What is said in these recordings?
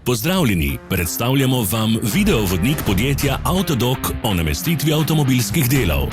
Pozdravljeni, predstavljamo vam videovodnik podjetja Avtodok o namestitvi avtomobilskih delov.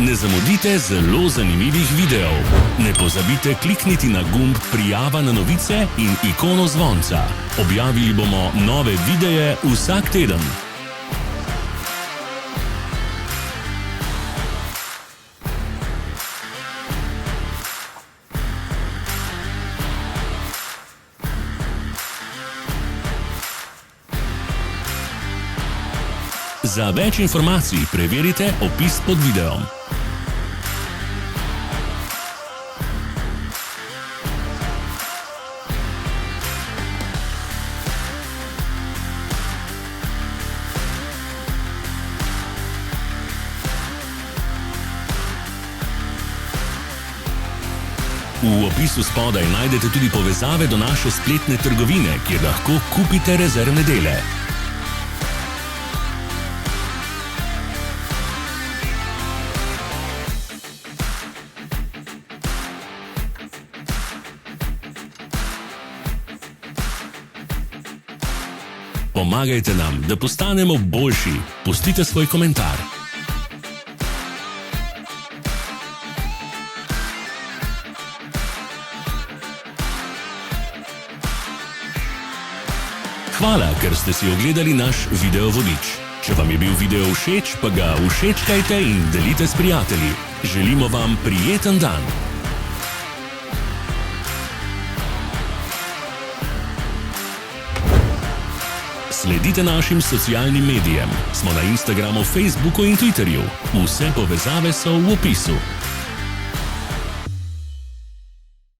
Ne zamudite zelo zanimivih videov. Ne pozabite klikniti na gumb Prijava na novice in ikono zvonca. Objavili bomo nove videe vsak teden. Za več informacij preverite opis pod videom. V opisu spodaj najdete tudi povezave do naše spletne trgovine, kjer lahko kupite rezervne dele. Pomagajte nam, da postanemo boljši. Pustite svoj komentar. Hvala, ker ste si ogledali naš videovodič. Če vam je bil video všeč, pa ga všečkajte in delite s prijatelji. Želimo vam prijeten dan. Sledite našim socialnim medijem. Smo na Instagramu, Facebooku in Twitterju. Vse povezave so v opisu.